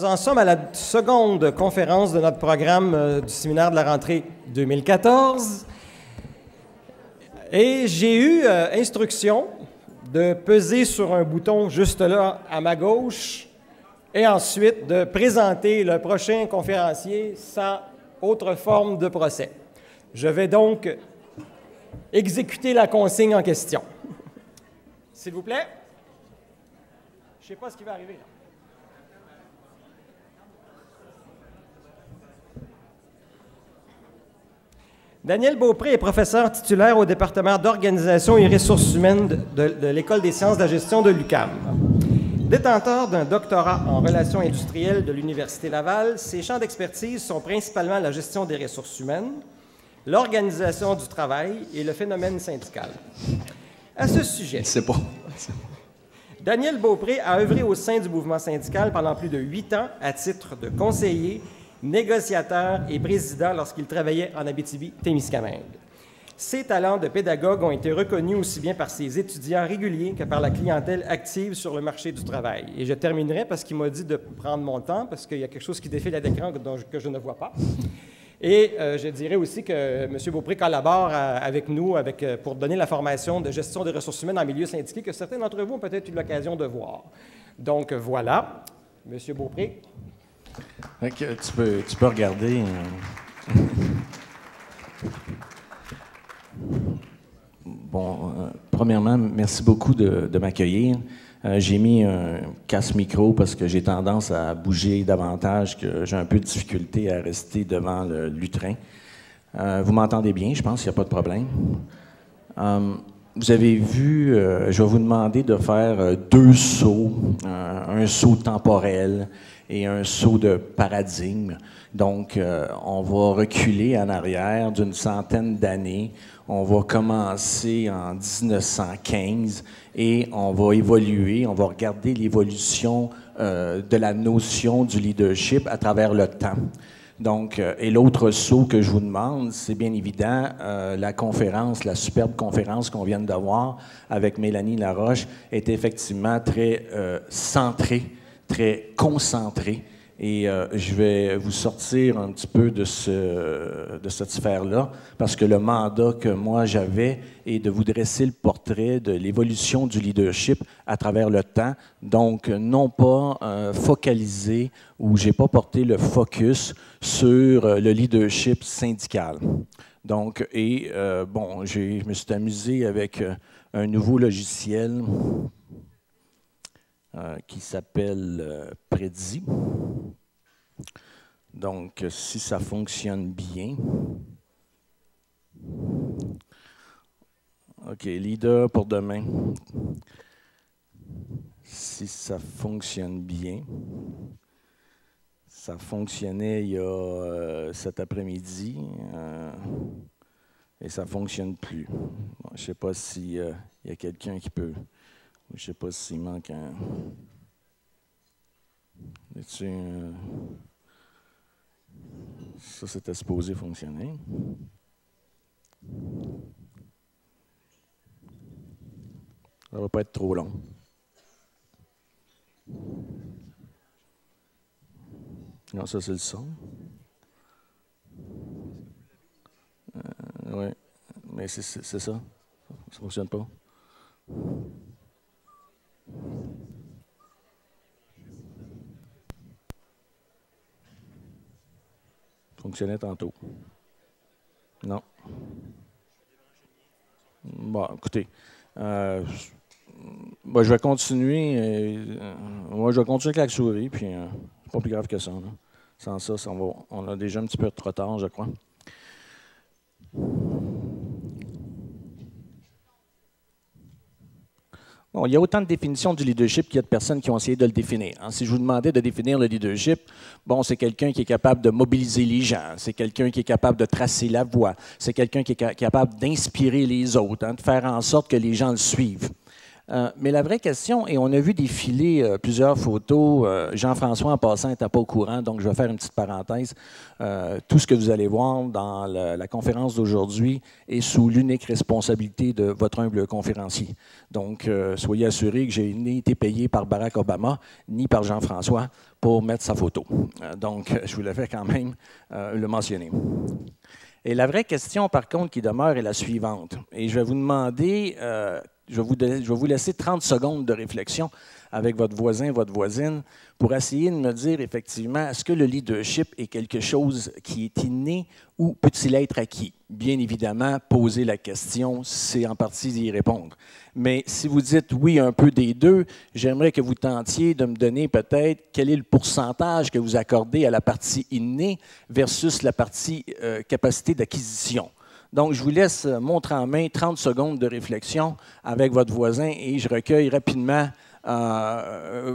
en sommes à la seconde conférence de notre programme du séminaire de la rentrée 2014. Et j'ai eu instruction de peser sur un bouton juste là à ma gauche et ensuite de présenter le prochain conférencier sans autre forme de procès. Je vais donc exécuter la consigne en question. S'il vous plaît. Je ne sais pas ce qui va arriver là. Daniel Beaupré est professeur titulaire au département d'organisation et ressources humaines de l'École des sciences de la gestion de l'UQAM. Détenteur d'un doctorat en relations industrielles de l'Université Laval, ses champs d'expertise sont principalement la gestion des ressources humaines, l'organisation du travail et le phénomène syndical. À ce sujet, c'est bon. Daniel Beaupré a œuvré au sein du mouvement syndical pendant plus de 8 ans à titre de conseiller, négociateur et président lorsqu'il travaillait en Abitibi-Témiscamingue. Ses talents de pédagogue ont été reconnus aussi bien par ses étudiants réguliers que par la clientèle active sur le marché du travail. Et je terminerai parce qu'il m'a dit de prendre mon temps parce qu'il y a quelque chose qui défile à l'écran que je ne vois pas. Et je dirais aussi que M. Beaupré collabore avec nous pour donner la formation de gestion des ressources humaines en milieu syndiqué que certains d'entre vous ont peut-être eu l'occasion de voir. Donc voilà, M. Beaupré. Okay, tu peux regarder. Bon, premièrement, merci beaucoup de m'accueillir. J'ai mis un casse-micro parce que j'ai tendance à bouger davantage, que j'ai un peu de difficulté à rester devant le lutrin. Vous m'entendez bien, je pense qu'il n'y a pas de problème. Vous avez vu, je vais vous demander de faire 2 sauts, un saut temporel et un saut de paradigme. Donc, on va reculer en arrière d'une centaine d'années. On va commencer en 1915 et on va évoluer, on va regarder l'évolution de la notion du leadership à travers le temps. Donc, et l'autre saut que je vous demande, c'est bien évident la conférence, la superbe conférence qu'on vient d'avoir avec Mélanie Laroche est effectivement très centrée, très concentrée. Et je vais vous sortir un petit peu de cette sphère-là, parce que le mandat que moi j'avais est de vous dresser le portrait de l'évolution du leadership à travers le temps. Donc, non pas focalisé, ou j'ai pas porté le focus sur le leadership syndical. Donc, et bon, je me suis amusé avec un nouveau logiciel qui s'appelle Prezi. Donc, si ça fonctionne bien. OK, leader pour demain. Si ça fonctionne bien. Ça fonctionnait il y a cet après-midi et ça ne fonctionne plus. Bon, je ne sais pas s'il y a quelqu'un qui peut... Je ne sais pas s'il manque un... Ça, c'était supposé fonctionner. Ça ne va pas être trop long. Non, ça, c'est le son. Oui, mais c'est ça. Ça ne fonctionne pas. Fonctionnait tantôt. Non. Bon, écoutez, bon, je vais continuer. Moi, je vais continuer avec la souris, puis c'est pas plus grave que ça. Là. Sans ça, on a déjà un petit peu de retard, je crois. Bon, il y a autant de définitions du leadership qu'il y a de personnes qui ont essayé de le définir. Hein. Si je vous demandais de définir le leadership, bon, c'est quelqu'un qui est capable de mobiliser les gens, c'est quelqu'un qui est capable de tracer la voie, c'est quelqu'un qui est capable d'inspirer les autres, hein, de faire en sorte que les gens le suivent. Mais la vraie question, et on a vu défiler plusieurs photos, Jean-François en passant n'était pas au courant, donc je vais faire une petite parenthèse. Tout ce que vous allez voir dans la conférence d'aujourd'hui est sous l'unique responsabilité de votre humble conférencier. Donc, soyez assurés que j'ai ni été payé par Barack Obama, ni par Jean-François pour mettre sa photo. Donc, je voulais faire quand même le mentionner. Et la vraie question, par contre, qui demeure est la suivante. Et je vais vous demander, je vais vous laisser 30 secondes de réflexion avec votre voisin, votre voisine, pour essayer de me dire effectivement, est-ce que le leadership est quelque chose qui est inné ou peut-il être acquis? Bien évidemment, poser la question, c'est en partie d'y répondre. Mais si vous dites oui, un peu des deux, j'aimerais que vous tentiez de me donner peut-être quel est le pourcentage que vous accordez à la partie innée versus la partie capacité d'acquisition. Donc, je vous laisse montre en main 30 secondes de réflexion avec votre voisin et je recueille rapidement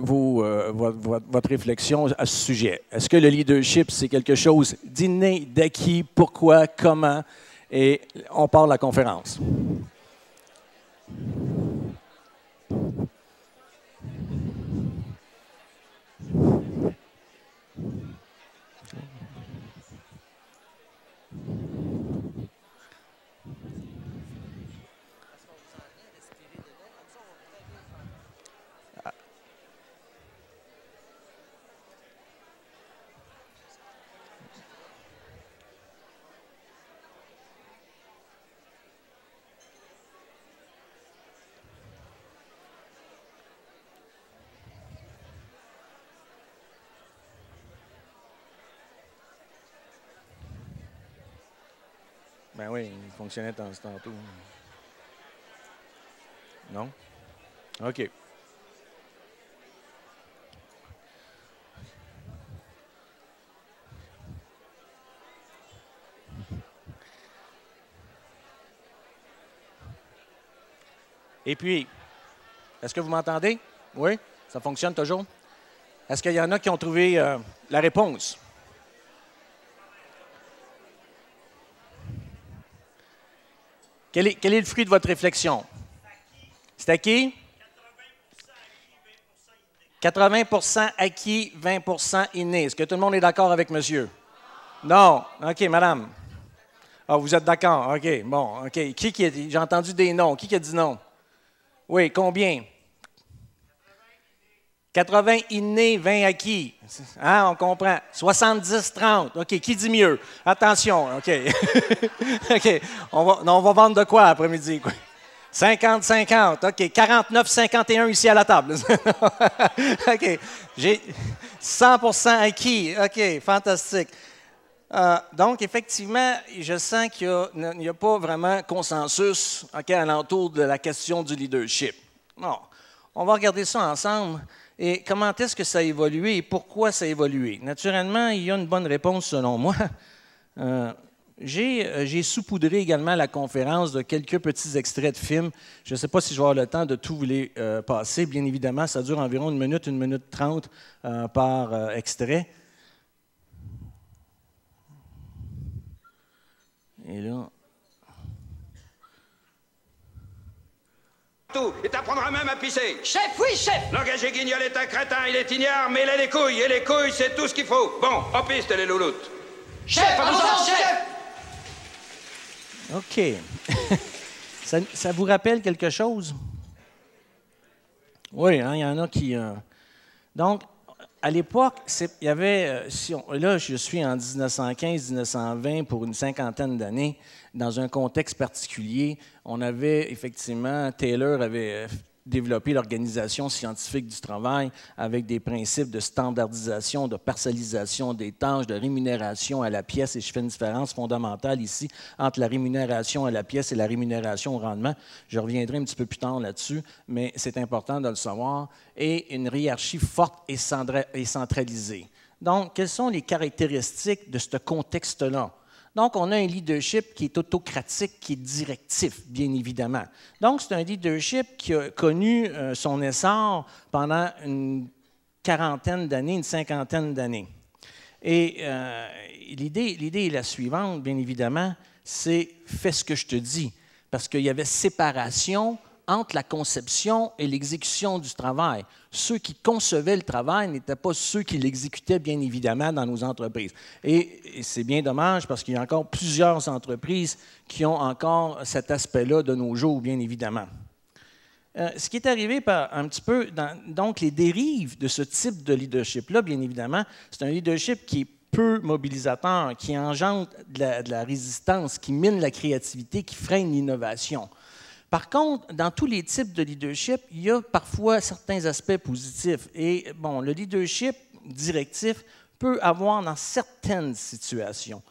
votre réflexion à ce sujet. Est-ce que le leadership, c'est quelque chose d'inné, d'acquis, pourquoi, comment? Et on part la conférence. Ben oui, il fonctionnait tantôt. Non? OK. Et puis, est-ce que vous m'entendez? Oui? Ça fonctionne toujours? Est-ce qu'il y en a qui ont trouvé la réponse? Quel est le fruit de votre réflexion? C'est acquis? 80% acquis, 20% inné. Est-ce que tout le monde est d'accord avec monsieur? Non. OK, madame. Ah, vous êtes d'accord. OK, bon. OK. J'ai entendu des noms. Qui a dit non? Oui, combien? 80 inné, 20 acquis. Hein, on comprend. 70-30. OK, qui dit mieux? Attention, OK. OK, on va vendre de quoi après-midi? 50-50. OK, 49-51 ici à la table. OK, j'ai 100% acquis. OK, fantastique. Donc, effectivement, je sens qu'il n'y a pas vraiment consensus alentour de la question du leadership. Non. On va regarder ça ensemble. Et comment est-ce que ça a évolué et pourquoi ça a évolué? Naturellement, il y a une bonne réponse selon moi. J'ai saupoudré également la conférence de quelques petits extraits de films. Je ne sais pas si je vais avoir le temps de tout vous les passer. Bien évidemment, ça dure environ 1 minute 30 par extrait. Et là... Tout, et t'apprendras même à pisser. Chef, oui, chef. L'engagé Guignol est un crétin, il est ignare, mais il a les couilles, et les couilles, c'est tout ce qu'il faut. Bon, en piste, les louloutes. Chef, allons-en, chef. OK. ça vous rappelle quelque chose? Oui, hein, il y en a qui... Donc, à l'époque, il y avait... là, je suis en 1915-1920 pour une cinquantaine d'années, dans un contexte particulier. On avait, effectivement, Taylor avait développé l'organisation scientifique du travail avec des principes de standardisation, de parcellisation des tâches, de rémunération à la pièce. Et je fais une différence fondamentale ici entre la rémunération à la pièce et la rémunération au rendement. Je reviendrai un petit peu plus tard là-dessus, mais c'est important de le savoir. Et une hiérarchie forte et centralisée. Donc, quelles sont les caractéristiques de ce contexte-là? Donc, on a un leadership qui est autocratique, qui est directif, bien évidemment. Donc, c'est un leadership qui a connu son essor pendant une quarantaine d'années, une cinquantaine d'années. Et l'idée est la suivante, bien évidemment, c'est « fais ce que je te dis », parce qu'il y avait séparation entre la conception et l'exécution du travail. Ceux qui concevaient le travail n'étaient pas ceux qui l'exécutaient, bien évidemment, dans nos entreprises. Et c'est bien dommage parce qu'il y a encore plusieurs entreprises qui ont encore cet aspect-là de nos jours, bien évidemment. Ce qui est arrivé un petit peu, donc les dérives de ce type de leadership-là, bien évidemment, c'est un leadership qui est peu mobilisateur, qui engendre de la résistance, qui mine la créativité, qui freine l'innovation. Par contre, dans tous les types de leadership, il y a parfois certains aspects positifs. Et bon, le leadership directif peut avoir dans certaines situations,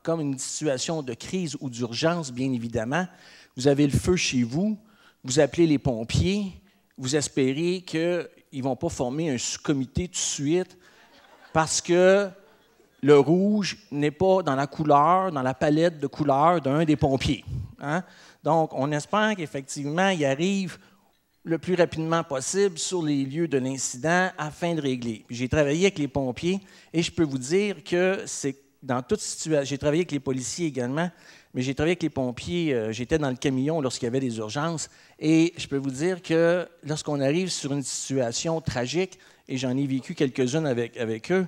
comme une situation de crise ou d'urgence, bien évidemment, vous avez le feu chez vous, vous appelez les pompiers, vous espérez qu'ils ne vont pas former un sous-comité tout de suite parce que le rouge n'est pas dans la palette de couleurs d'un des pompiers. Hein? Donc, on espère qu'effectivement, il arrive le plus rapidement possible sur les lieux de l'incident afin de régler. J'ai travaillé avec les pompiers et je peux vous dire que c'est dans toute situation. J'ai travaillé avec les policiers également, mais j'ai travaillé avec les pompiers. J'étais dans le camion lorsqu'il y avait des urgences et je peux vous dire que lorsqu'on arrive sur une situation tragique, et j'en ai vécu quelques-unes avec eux,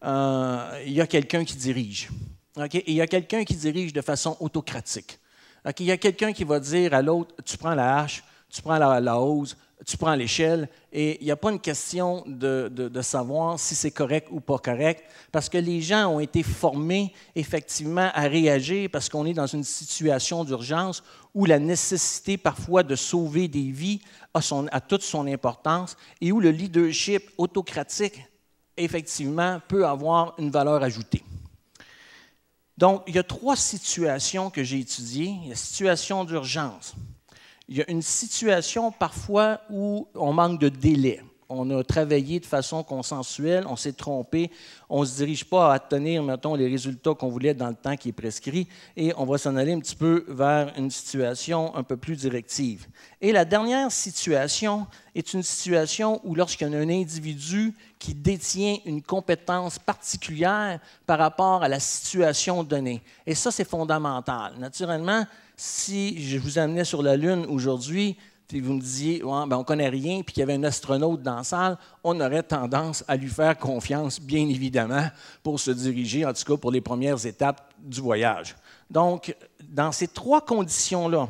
il y a quelqu'un qui dirige. Okay? Et il y a quelqu'un qui dirige de façon autocratique. Okay? Il y a quelqu'un qui va dire à l'autre, tu prends la hache, tu prends la hose, tu prends l'échelle, et il n'y a pas une question de savoir si c'est correct ou pas correct, parce que les gens ont été formés effectivement à réagir parce qu'on est dans une situation d'urgence où la nécessité parfois de sauver des vies a toute son importance et où le leadership autocratique effectivement, peut avoir une valeur ajoutée. Donc, il y a 3 situations que j'ai étudiées. Il y a la situation d'urgence. Il y a une situation parfois où on manque de délai. On a travaillé de façon consensuelle, on s'est trompé, on ne se dirige pas à obtenir, mettons, les résultats qu'on voulait dans le temps qui est prescrit, et on va s'en aller un petit peu vers une situation un peu plus directive. Et la dernière situation est une situation où lorsqu'il y a un individu qui détient une compétence particulière par rapport à la situation donnée. Et ça, c'est fondamental. Naturellement, si je vous amenais sur la Lune aujourd'hui, puis vous me disiez, ouais, ben on ne connaît rien, puis qu'il y avait un astronaute dans la salle, on aurait tendance à lui faire confiance, bien évidemment, pour se diriger, en tout cas pour les premières étapes du voyage. Donc, dans ces 3 conditions-là,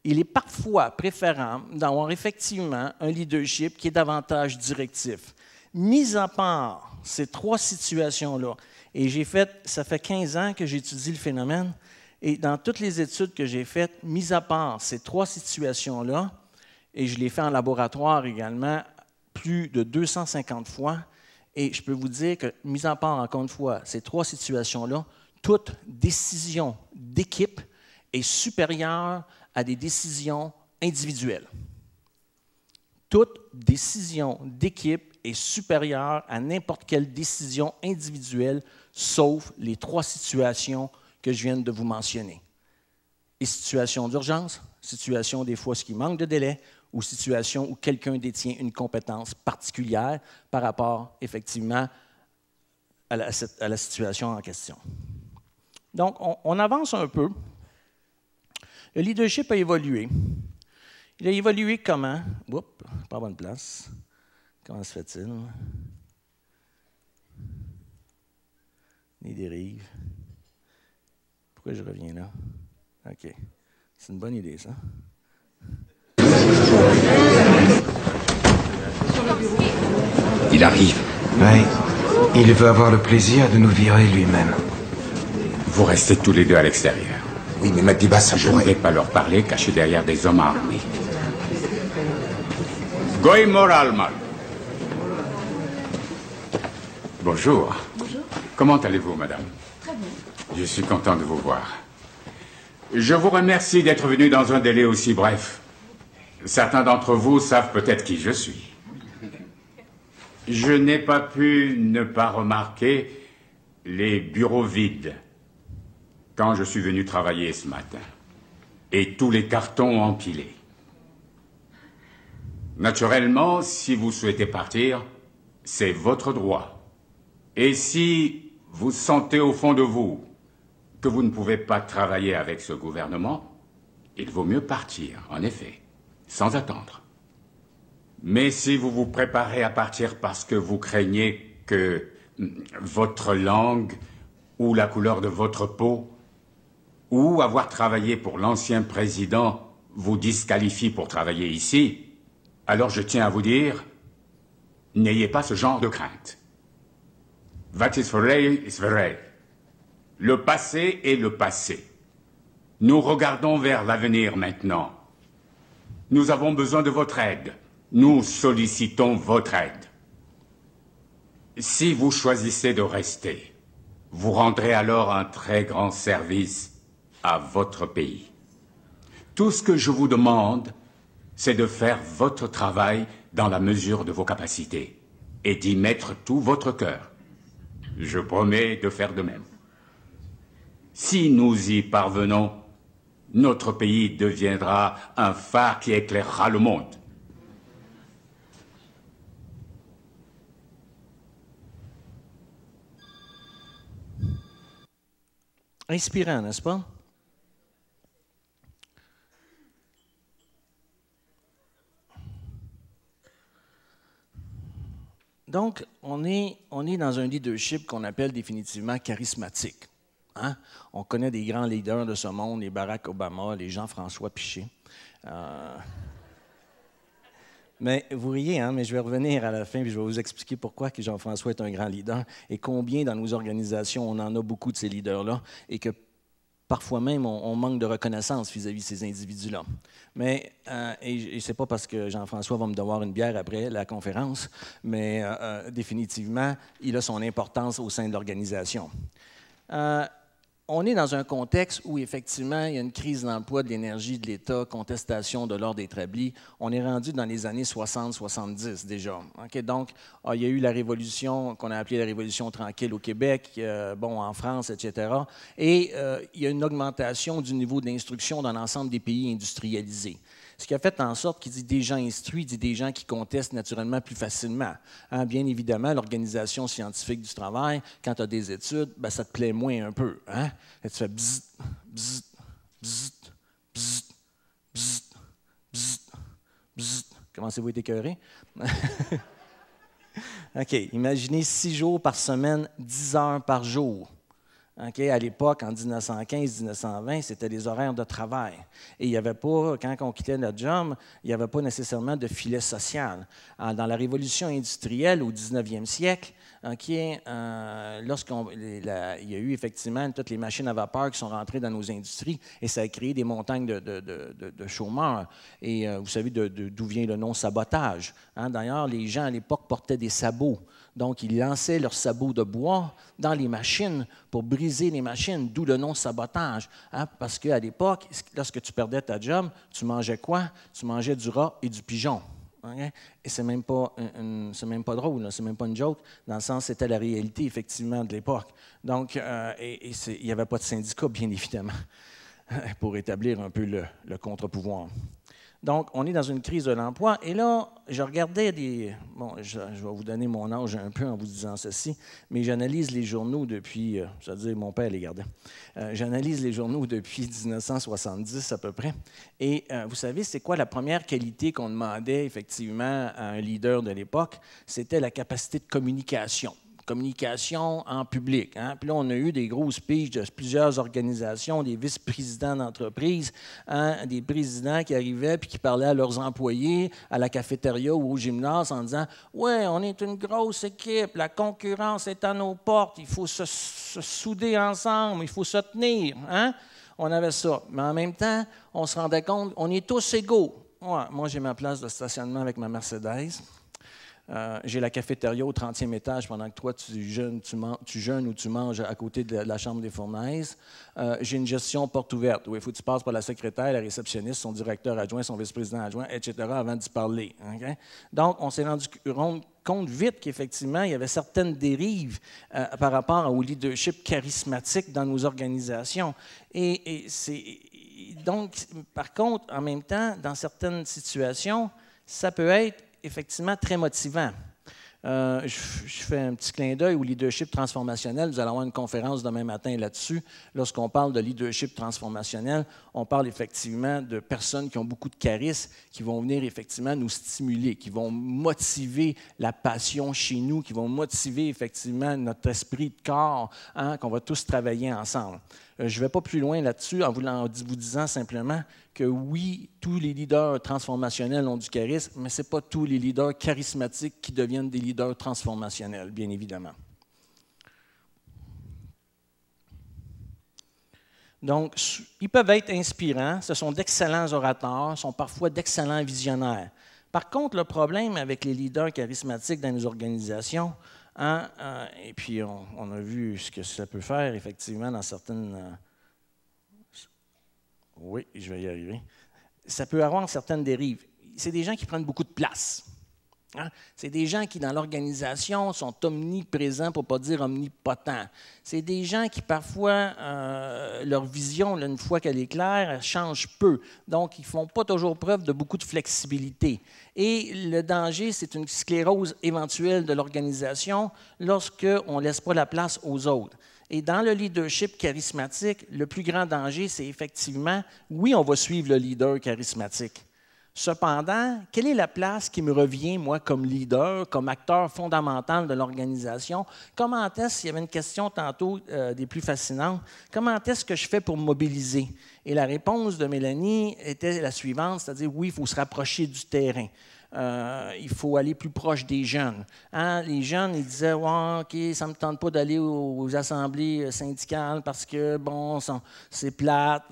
il est parfois préférable d'avoir effectivement un leadership qui est davantage directif. Mis à part ces 3 situations-là, et ça fait 15 ans que j'étudie le phénomène, et dans toutes les études que j'ai faites, mis à part ces 3 situations-là, et je l'ai fait en laboratoire également plus de 250 fois, et je peux vous dire que, mis à part encore une fois ces 3 situations-là, toute décision d'équipe est supérieure à des décisions individuelles. Toute décision d'équipe est supérieure à n'importe quelle décision individuelle, sauf les 3 situations que je viens de vous mentionner. Et situation d'urgence, situation des fois ce qui manque de délai, ou situation où quelqu'un détient une compétence particulière par rapport, effectivement, à la situation en question. Donc, on avance un peu. Le leadership a évolué. Il a évolué comment? Oups, pas bonne place. Comment se fait-il? Les dérives. Pourquoi je reviens là? OK. C'est une bonne idée, ça. Il arrive. Oui. Il veut avoir le plaisir de nous virer lui-même. Vous restez tous les 2 à l'extérieur. Oui, mais Madiba, ça Je ne vais pas leur parler, cachés derrière des hommes armés. Goy Moralman. Bonjour. Bonjour. Comment allez-vous, madame? Très bien. Je suis content de vous voir. Je vous remercie d'être venu dans un délai aussi bref. Certains d'entre vous savent peut-être qui je suis. Je n'ai pas pu ne pas remarquer les bureaux vides quand je suis venu travailler ce matin, et tous les cartons empilés. Naturellement, si vous souhaitez partir, c'est votre droit. Et si vous sentez au fond de vous que vous ne pouvez pas travailler avec ce gouvernement, il vaut mieux partir, en effet, sans attendre. Mais si vous vous préparez à partir parce que vous craignez que votre langue ou la couleur de votre peau ou avoir travaillé pour l'ancien président vous disqualifie pour travailler ici, alors je tiens à vous dire, n'ayez pas ce genre de crainte. What is vrai is vrai. Le passé est le passé. Nous regardons vers l'avenir maintenant. Nous avons besoin de votre aide. Nous sollicitons votre aide. Si vous choisissez de rester, vous rendrez alors un très grand service à votre pays. Tout ce que je vous demande, c'est de faire votre travail dans la mesure de vos capacités et d'y mettre tout votre cœur. Je promets de faire de même. Si nous y parvenons, notre pays deviendra un phare qui éclairera le monde. Inspirant, n'est-ce pas? Donc, on est dans un leadership qu'on appelle définitivement charismatique. Hein? On connaît des grands leaders de ce monde, les Barack Obama, les Jean-François Piché. Mais vous riez, hein? Mais je vais revenir à la fin et je vais vous expliquer pourquoi que Jean-François est un grand leader et combien dans nos organisations on en a beaucoup de ces leaders-là et que parfois même on manque de reconnaissance vis-à-vis de ces individus-là. Mais, et c'est pas parce que Jean-François va me devoir une bière après la conférence, mais définitivement, il a son importance au sein de l'organisation. On est dans un contexte où, effectivement, il y a une crise d'emploi, de l'énergie, de l'État, contestation de l'ordre établi. On est rendu dans les années 60-70 déjà. Okay? Donc, il y a eu la révolution qu'on a appelée la révolution tranquille au Québec, en France, etc. Et il y a une augmentation du niveau d'instruction dans l'ensemble des pays industrialisés. Ce qui a fait en sorte qu'il dit des gens instruits, dit des gens qui contestent naturellement plus facilement. Hein, bien évidemment, l'organisation scientifique du travail, quand tu as des études, ben, ça te plaît moins un peu. Hein? Et tu fais bzzz, bzzz, bzzz, bzzz, bzzz, bzzz, bzzz. Commencez-vous à être écœuré? OK, imaginez 6 jours par semaine, 10 heures par jour. Okay, à l'époque, en 1915-1920, c'était des horaires de travail. Et il n'y avait pas, quand on quittait notre job, il n'y avait pas nécessairement de filet social. Dans la révolution industrielle au 19e siècle, lorsqu'il y a eu effectivement toutes les machines à vapeur qui sont rentrées dans nos industries, et ça a créé des montagnes de chômeurs. Et vous savez d'où vient le nom sabotage. Hein? D'ailleurs, les gens à l'époque portaient des sabots. Donc, ils lançaient leurs sabots de bois dans les machines pour briser les machines, d'où le nom sabotage. Hein? Parce qu'à l'époque, lorsque tu perdais ta job, tu mangeais quoi? Tu mangeais du rat et du pigeon. Okay? Et c'est même pas drôle, c'est même pas une joke, dans le sens c'était la réalité, effectivement, de l'époque. Donc, il n'y avait pas de syndicat, bien évidemment, pour établir un peu le contre-pouvoir. Donc, on est dans une crise de l'emploi. Et là, je regardais je vais vous donner mon âge un peu en vous disant ceci, mais j'analyse les journaux depuis, c'est-à-dire mon père les gardait. J'analyse les journaux depuis 1970 à peu près. Et vous savez, c'est quoi la première qualité qu'on demandait effectivement à un leader de l'époque? C'était la capacité de communication en public. Hein? Puis là, on a eu des gros speeches de plusieurs organisations, des vice-présidents d'entreprises, hein? Des présidents qui arrivaient et qui parlaient à leurs employés à la cafétéria ou au gymnase en disant « Ouais, on est une grosse équipe, la concurrence est à nos portes, il faut se souder ensemble, il faut se tenir. Hein? » On avait ça. Mais en même temps, on se rendait compte, on est tous égaux. Ouais, moi, j'ai ma place de stationnement avec ma Mercedes. J'ai la cafétéria au 30e étage pendant que toi, tu jeûnes ou tu manges à côté de la chambre des fournaises. J'ai une gestion porte ouverte où il faut que tu passes par la secrétaire, la réceptionniste, son directeur adjoint, son vice-président adjoint, etc., avant d'y parler. Okay? Donc, on s'est rendu compte vite qu'effectivement, il y avait certaines dérives par rapport au leadership charismatique dans nos organisations. Donc, par contre, en même temps, dans certaines situations, ça peut être effectivement très motivant. Je fais un petit clin d'œil au leadership transformationnel. Vous allez avoir une conférence demain matin là-dessus. Lorsqu'on parle de leadership transformationnel, on parle effectivement de personnes qui ont beaucoup de charisme, qui vont venir effectivement nous stimuler, qui vont motiver la passion chez nous, qui vont motiver effectivement notre esprit de corps, hein, qu'on va tous travailler ensemble. Je ne vais pas plus loin là-dessus en vous disant simplement que oui, tous les leaders transformationnels ont du charisme, mais ce n'est pas tous les leaders charismatiques qui deviennent des leaders transformationnels, bien évidemment. Donc, ils peuvent être inspirants, ce sont d'excellents orateurs, sont parfois d'excellents visionnaires. Par contre, le problème avec les leaders charismatiques dans nos organisations, hein, et puis on a vu ce que ça peut faire effectivement dans certaines... oui, je vais y arriver. Ça peut avoir certaines dérives. C'est des gens qui prennent beaucoup de place. Hein? C'est des gens qui, dans l'organisation, sont omniprésents, pour ne pas dire omnipotents. C'est des gens qui, parfois, leur vision, là, une fois qu'elle est claire, elle change peu. Donc, ils ne font pas toujours preuve de beaucoup de flexibilité. Et le danger, c'est une sclérose éventuelle de l'organisation lorsqu'on ne laisse pas la place aux autres. Et dans le leadership charismatique, le plus grand danger, c'est effectivement, oui, on va suivre le leader charismatique. Cependant, quelle est la place qui me revient, moi, comme leader, comme acteur fondamental de l'organisation? Comment est-ce, il y avait une question tantôt des plus fascinantes, comment est-ce que je fais pour me mobiliser? Et la réponse de Mélanie était la suivante, c'est-à-dire, oui, il faut se rapprocher du terrain. Il faut aller plus proche des jeunes. Hein? Les jeunes, ils disaient, ouais, OK, ça ne me tente pas d'aller aux assemblées syndicales parce que, bon, c'est plate.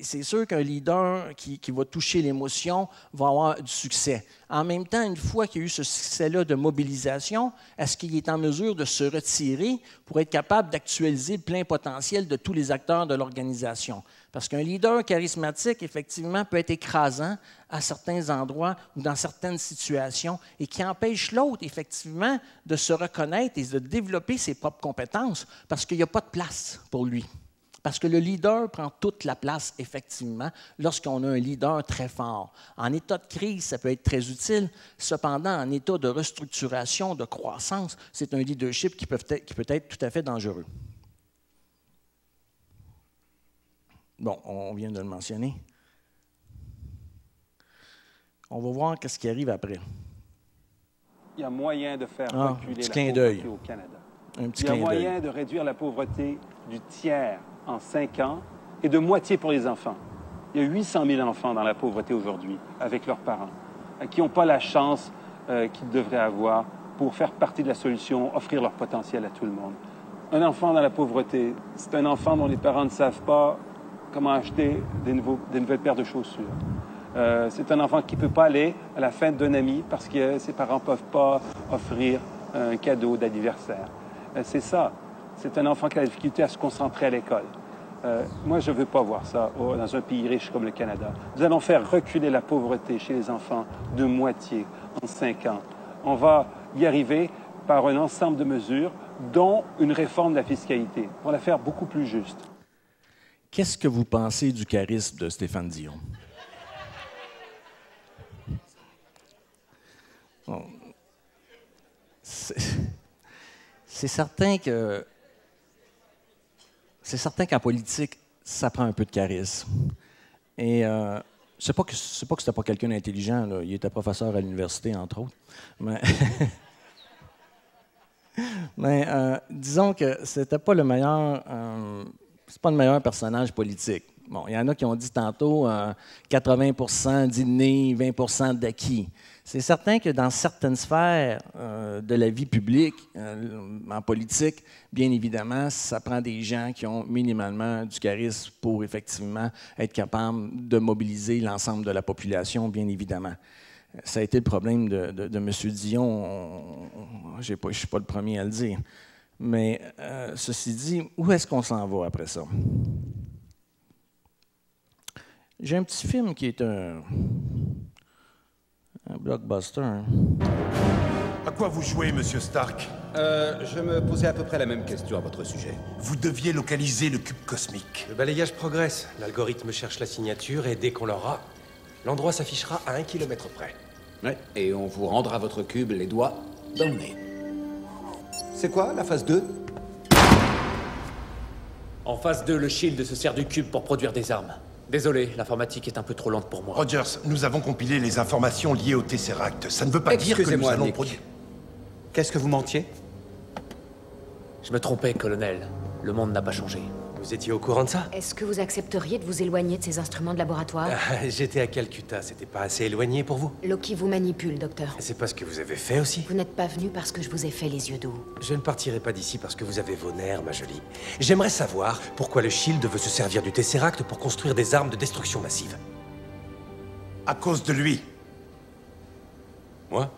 C'est sûr qu'un leader qui va toucher l'émotion va avoir du succès. En même temps, une fois qu'il y a eu ce succès-là de mobilisation, est-ce qu'il est en mesure de se retirer pour être capable d'actualiser le plein potentiel de tous les acteurs de l'organisation? Parce qu'un leader charismatique, effectivement, peut être écrasant à certains endroits ou dans certaines situations et qui empêche l'autre, effectivement, de se reconnaître et de développer ses propres compétences parce qu'il n'y a pas de place pour lui. Parce que le leader prend toute la place, effectivement, lorsqu'on a un leader très fort. En état de crise, ça peut être très utile. Cependant, en état de restructuration, de croissance, c'est un leadership qui peut être tout à fait dangereux. Bon, on vient de le mentionner. On va voir ce qui arrive après. Il y a moyen de faire reculer la pauvreté au Canada. Il y a moyen de réduire la pauvreté du tiers en 5 ans et de moitié pour les enfants. Il y a 800 000 enfants dans la pauvreté aujourd'hui avec leurs parents, qui n'ont pas la chance qu'ils devraient avoir pour faire partie de la solution, offrir leur potentiel à tout le monde. Un enfant dans la pauvreté, c'est un enfant dont les parents ne savent pas comment acheter des nouvelles paires de chaussures. C'est un enfant qui ne peut pas aller à la fête d'un ami parce que ses parents ne peuvent pas offrir un cadeau d'anniversaire. C'est ça. C'est un enfant qui a la difficulté à se concentrer à l'école. Moi, je ne veux pas voir ça dans un pays riche comme le Canada. Nous allons faire reculer la pauvreté chez les enfants de moitié en 5 ans. On va y arriver par un ensemble de mesures, dont une réforme de la fiscalité, pour la faire beaucoup plus juste. Qu'est-ce que vous pensez du charisme de Stéphane Dion? Bon. C'est certain qu'en politique, ça prend un peu de charisme. Et c'est pas que c'était pas quelqu'un d'intelligent, là. Il était professeur à l'université, entre autres. Mais disons que c'était pas le meilleur. C'est pas le meilleur personnage politique. Bon, il y en a qui ont dit tantôt 80% d'innés, 20% d'acquis. C'est certain que dans certaines sphères de la vie publique, en politique, bien évidemment, ça prend des gens qui ont minimalement du charisme pour effectivement être capables de mobiliser l'ensemble de la population, bien évidemment. Ça a été le problème de M. Dion. Je ne suis pas le premier à le dire. Mais ceci dit, où est-ce qu'on s'en va après ça? J'ai un petit film qui est un blockbuster. Hein? À quoi vous jouez, Monsieur Stark? Je me posais à peu près la même question à votre sujet. Vous deviez localiser le cube cosmique. Le balayage progresse. L'algorithme cherche la signature et dès qu'on l'aura, l'endroit s'affichera à 1 kilomètre près. Ouais. Et on vous rendra votre cube les doigts Downey. C'est quoi, la phase 2? En phase 2, le Shield se sert du cube pour produire des armes. Désolé, l'informatique est un peu trop lente pour moi. Rogers, nous avons compilé les informations liées au Tesseract. Ça ne veut pas dire que nous allons produire... Qu'est-ce que vous mentiez? Je me trompais, colonel. Le monde n'a pas changé. Vous étiez au courant de ça? Est-ce que vous accepteriez de vous éloigner de ces instruments de laboratoire? J'étais à Calcutta, c'était pas assez éloigné pour vous? Loki vous manipule, docteur. C'est pas ce que vous avez fait aussi? Vous n'êtes pas venu parce que je vous ai fait les yeux doux. Je ne partirai pas d'ici parce que vous avez vos nerfs, ma jolie. J'aimerais savoir pourquoi le Shield veut se servir du Tesseract pour construire des armes de destruction massive. À cause de lui. Moi?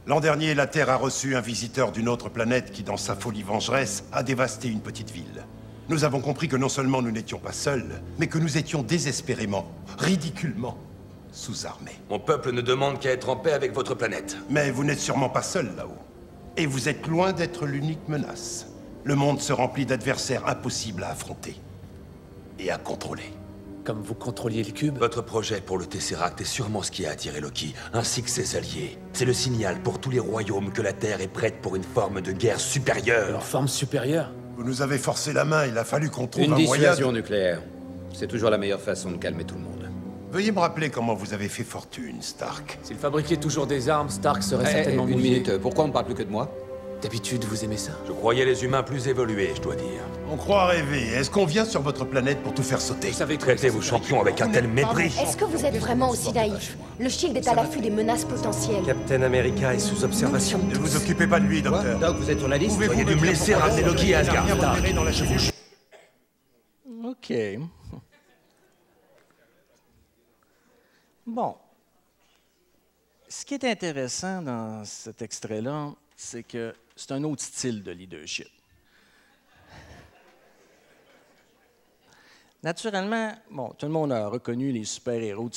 L'an dernier, la Terre a reçu un visiteur d'une autre planète qui, dans sa folie vengeresse, a dévasté une petite ville. Nous avons compris que non seulement nous n'étions pas seuls, mais que nous étions désespérément, ridiculement, sous-armés. Mon peuple ne demande qu'à être en paix avec votre planète. Mais vous n'êtes sûrement pas seuls là-haut. Et vous êtes loin d'être l'unique menace. Le monde se remplit d'adversaires impossibles à affronter et à contrôler. Comme vous contrôliez le cube? Votre projet pour le Tesseract est sûrement ce qui a attiré Loki, ainsi que ses alliés. C'est le signal pour tous les royaumes que la Terre est prête pour une forme de guerre supérieure. Une forme supérieure? Vous nous avez forcé la main, il a fallu qu'on trouve une un moyen... Une dissuasion nucléaire. C'est toujours la meilleure façon de calmer tout le monde. Veuillez me rappeler comment vous avez fait fortune, Stark. S'il fabriquait toujours des armes, Stark serait certainement une mouillé. minute, pourquoi on ne parle plus que de moi? D'habitude, vous aimez ça? Je croyais les humains plus évolués, je dois dire. On croit rêver. Est-ce qu'on vient sur votre planète pour tout faire sauter? Vous savez, traitez vos champions avec un tel mépris. Est-ce que vous êtes vraiment aussi naïf? Le Shield est à l'affût des menaces potentielles. Captain America est sous observation. Ne vous occupez pas de lui, docteur. Doc, vous êtes sur la liste? Pouvez-vous dû me laisser ramener Loki à Asgard. Dans la chevauche. OK. Bon. Ce qui est intéressant dans cet extrait-là, c'est que c'est un autre style de leadership. Naturellement, bon, tout le monde a reconnu les super-héros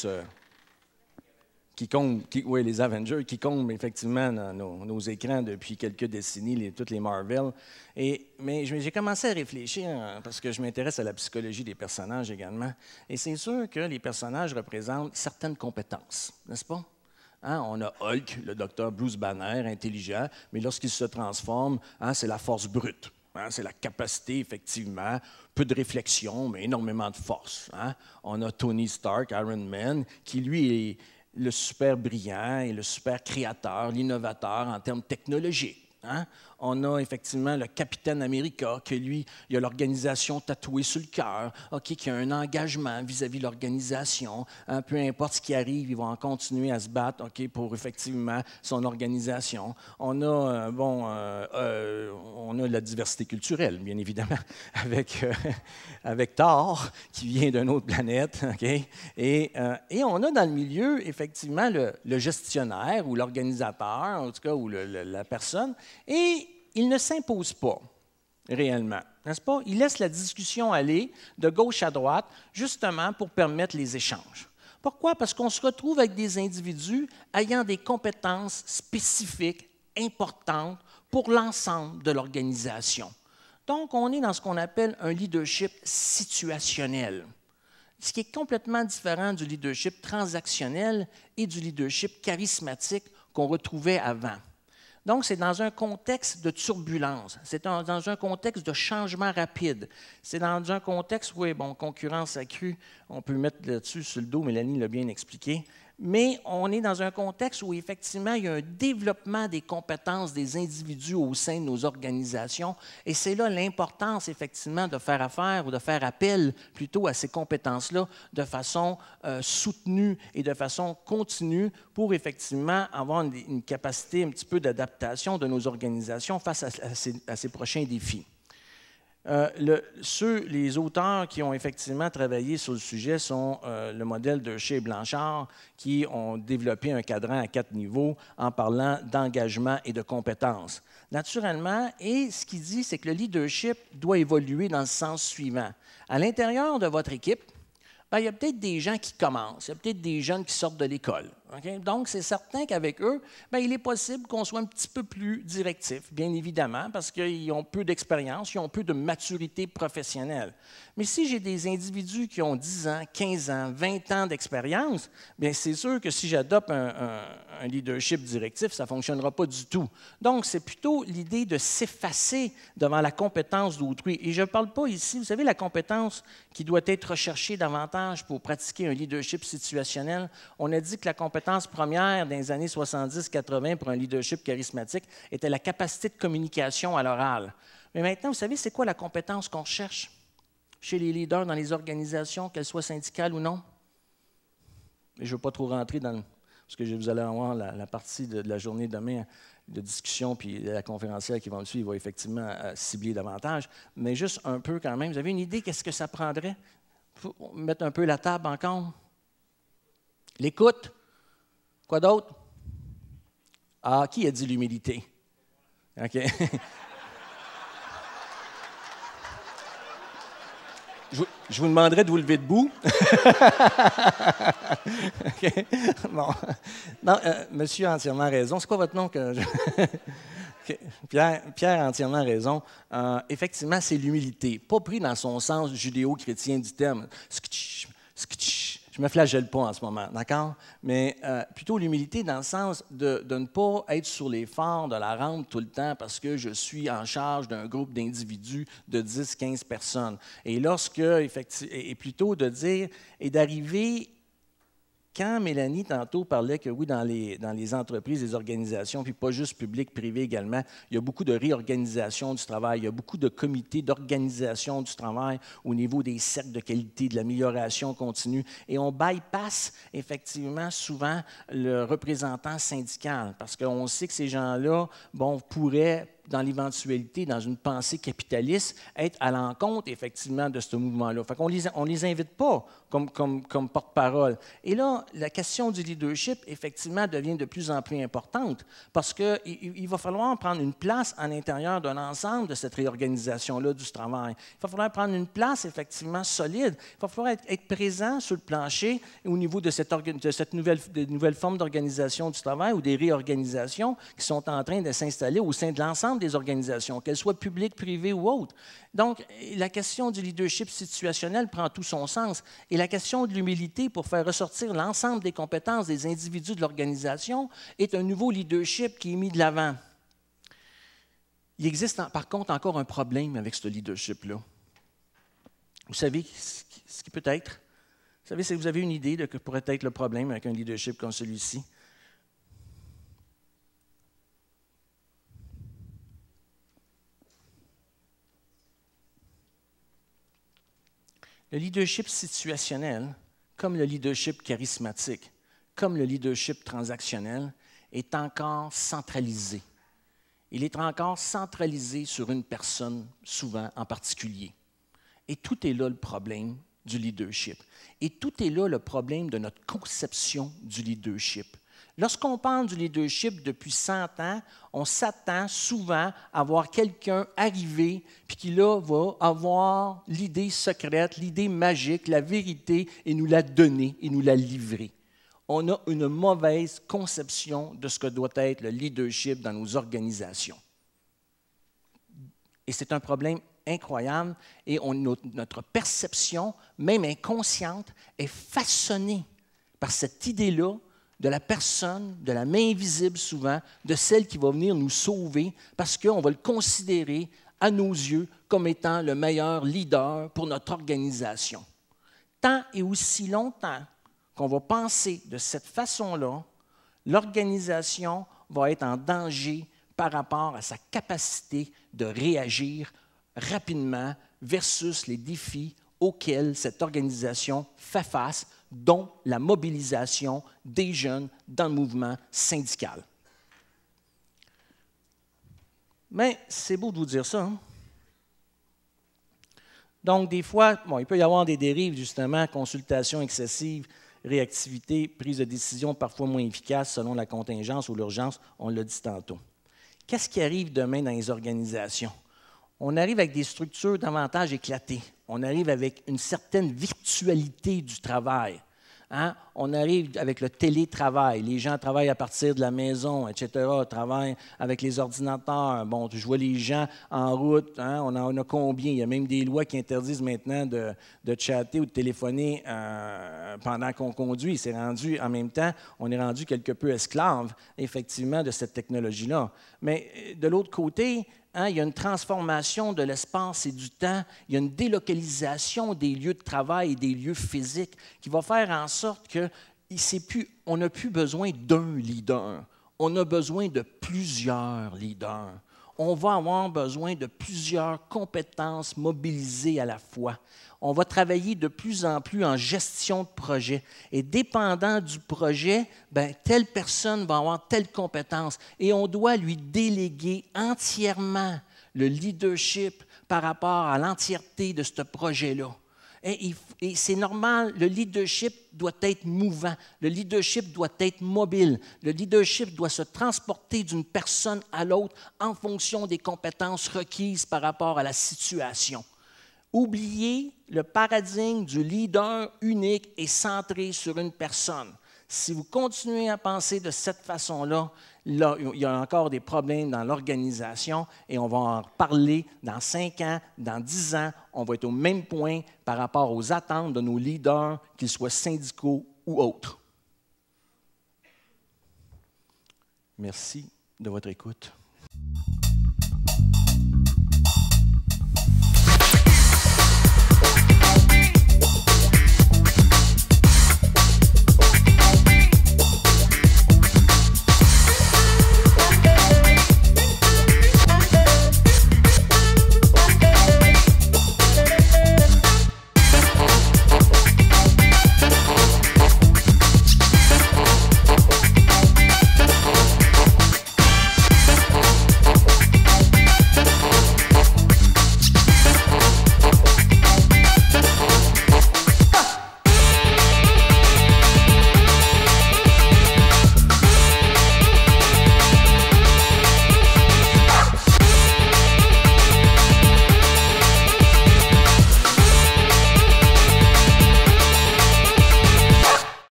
les Avengers, qui comblent effectivement dans nos écrans depuis quelques décennies, toutes les Marvel. Mais j'ai commencé à réfléchir, parce que je m'intéresse à la psychologie des personnages également. Et c'est sûr que les personnages représentent certaines compétences, n'est-ce pas? Hein, on a Hulk, le docteur Bruce Banner, intelligent, mais lorsqu'il se transforme, c'est la force brute. Hein, c'est la capacité, effectivement, peu de réflexion, mais énormément de force. Hein. On a Tony Stark, Iron Man, qui, lui, est le super brillant et le super créateur, l'innovateur en termes technologiques. Hein? On a effectivement le Capitaine America, que lui, il a l'organisation tatouée sur le cœur, qui a un engagement vis-à-vis de l'organisation. Hein? Peu importe ce qui arrive, ils vont continuer à se battre pour effectivement son organisation. On a, on a la diversité culturelle, bien évidemment, avec Thor, qui vient d'une autre planète. Et on a dans le milieu, effectivement, le gestionnaire ou l'organisateur, en tout cas, ou la personne. Et il ne s'impose pas réellement, n'est-ce pas? Il laisse la discussion aller de gauche à droite, justement pour permettre les échanges. Pourquoi? Parce qu'on se retrouve avec des individus ayant des compétences spécifiques, importantes pour l'ensemble de l'organisation. Donc, on est dans ce qu'on appelle un leadership situationnel, ce qui est complètement différent du leadership transactionnel et du leadership charismatique qu'on retrouvait avant. Donc, c'est dans un contexte de turbulence, c'est dans un contexte de changement rapide, c'est dans un contexte, oui, bon, concurrence accrue, on peut mettre là-dessus sur le dos, Mélanie l'a bien expliqué, mais on est dans un contexte où, effectivement, il y a un développement des compétences des individus au sein de nos organisations, et c'est là l'importance, effectivement, de faire affaire ou de faire appel plutôt à ces compétences-là de façon soutenue et de façon continue pour, effectivement, avoir une capacité un petit peu d'adaptation de nos organisations face à ces prochains défis. Les auteurs qui ont effectivement travaillé sur le sujet sont le modèle de Shea et Blanchard, qui ont développé un cadran à 4 niveaux en parlant d'engagement et de compétences. Naturellement, et ce qu'il dit, c'est que le leadership doit évoluer dans le sens suivant. À l'intérieur de votre équipe, il y a peut-être des gens qui commencent, il y a peut-être des jeunes qui sortent de l'école, Okay? Donc, c'est certain qu'avec eux, bien, il est possible qu'on soit un petit peu plus directif, bien évidemment, parce qu'ils ont peu d'expérience, ils ont peu de maturité professionnelle. Mais si j'ai des individus qui ont 10 ans, 15 ans, 20 ans d'expérience, bien, c'est sûr que si j'adopte un leadership directif, ça ne fonctionnera pas du tout. Donc, c'est plutôt l'idée de s'effacer devant la compétence d'autrui. Et je ne parle pas ici, vous savez, la compétence qui doit être recherchée davantage pour pratiquer un leadership situationnel. On a dit que la compétence première dans les années 70-80 pour un leadership charismatique était la capacité de communication à l'oral. Mais maintenant, vous savez, c'est quoi la compétence qu'on cherche chez les leaders dans les organisations, qu'elles soient syndicales ou non? Et je ne veux pas trop rentrer dans parce que vous allez avoir la partie de la journée demain de discussion, puis la conférencière qui va me suivre va effectivement cibler davantage, mais juste un peu quand même. Vous avez une idée qu'est-ce que ça prendrait? Faut mettre un peu la table encore. L'écoute. Quoi d'autre? Ah, qui a dit l'humilité? OK. Je vous demanderai de vous lever debout. Okay. Bon. Non, monsieur a entièrement raison. C'est quoi votre nom? Okay. Pierre a entièrement raison. Effectivement, c'est l'humilité. Pas pris dans son sens judéo-chrétien du terme. Je ne me flagelle pas en ce moment, d'accord? Mais plutôt l'humilité dans le sens de ne pas être sur les phares de la rampe tout le temps parce que je suis en charge d'un groupe d'individus de 10-15 personnes. Et et plutôt de dire, et d'arriver, quand Mélanie tantôt parlait que oui, dans les entreprises, les organisations, puis pas juste public, privé également, il y a beaucoup de réorganisation du travail, il y a beaucoup de comités d'organisation du travail au niveau des cercles de qualité, de l'amélioration continue, et on bypasse effectivement souvent le représentant syndical, parce qu'on sait que ces gens-là, pourraient dans l'éventualité, dans une pensée capitaliste, être à l'encontre, effectivement, de ce mouvement-là. Fait qu'on les invite pas comme porte-parole. Et là, la question du leadership, effectivement, devient de plus en plus importante parce qu'il va falloir prendre une place à l'intérieur d'un ensemble de cette réorganisation-là du travail. Il va falloir prendre une place, effectivement, solide. Il va falloir être présent sur le plancher au niveau de cette nouvelle forme d'organisation du travail ou des réorganisations qui sont en train de s'installer au sein de l'ensemble des organisations, qu'elles soient publiques, privées ou autres. Donc, la question du leadership situationnel prend tout son sens. Et la question de l'humilité pour faire ressortir l'ensemble des compétences des individus de l'organisation est un nouveau leadership qui est mis de l'avant. Il existe par contre encore un problème avec ce leadership-là. Vous savez ce qui peut être? Vous savez, si vous avez une idée de ce que pourrait être le problème avec un leadership comme celui-ci? Le leadership situationnel, comme le leadership charismatique, comme le leadership transactionnel, est encore centralisé. Il est encore centralisé sur une personne, souvent en particulier. Et tout est là le problème du leadership. Et tout est là le problème de notre conception du leadership. Lorsqu'on parle du leadership depuis 100 ans, on s'attend souvent à voir quelqu'un arriver puis qui là va avoir l'idée secrète, l'idée magique, la vérité et nous la donner et nous la livrer. On a une mauvaise conception de ce que doit être le leadership dans nos organisations. Et c'est un problème incroyable et notre perception, même inconsciente, est façonnée par cette idée-là de la personne, de la main invisible souvent, de celle qui va venir nous sauver parce qu'on va le considérer à nos yeux comme étant le meilleur leader pour notre organisation. Tant et aussi longtemps qu'on va penser de cette façon-là, l'organisation va être en danger par rapport à sa capacité de réagir rapidement versus les défis auxquels cette organisation fait face, dont la mobilisation des jeunes dans le mouvement syndical. Mais c'est beau de vous dire ça. Hein? Donc, des fois, il peut y avoir des dérives, justement, consultation excessive, réactivité, prise de décision parfois moins efficace selon la contingence ou l'urgence, on l'a dit tantôt. Qu'est-ce qui arrive demain dans les organisations? On arrive avec des structures davantage éclatées. On arrive avec une certaine virtualité du travail. Hein? On arrive avec le télétravail. Les gens travaillent à partir de la maison, etc., travaillent avec les ordinateurs. Bon, je vois les gens en route. Hein? On en a combien? Il y a même des lois qui interdisent maintenant de chatter ou de téléphoner pendant qu'on conduit. C'est rendu, en même temps, on est rendu quelque peu esclave, effectivement, de cette technologie-là. Mais de l'autre côté, hein, il y a une transformation de l'espace et du temps, il y a une délocalisation des lieux de travail et des lieux physiques qui va faire en sorte qu'on n'a plus besoin d'un leader, on a besoin de plusieurs leaders. On va avoir besoin de plusieurs compétences mobilisées à la fois. On va travailler de plus en plus en gestion de projet. Et dépendant du projet, bien, telle personne va avoir telle compétence. Et on doit lui déléguer entièrement le leadership par rapport à l'entièreté de ce projet-là. Et c'est normal, le leadership doit être mouvant, le leadership doit être mobile, le leadership doit se transporter d'une personne à l'autre en fonction des compétences requises par rapport à la situation. Oubliez le paradigme du leader unique et centré sur une personne. Si vous continuez à penser de cette façon-là, là, il y a encore des problèmes dans l'organisation et on va en reparler dans 5 ans, dans 10 ans. On va être au même point par rapport aux attentes de nos leaders, qu'ils soient syndicaux ou autres. Merci de votre écoute.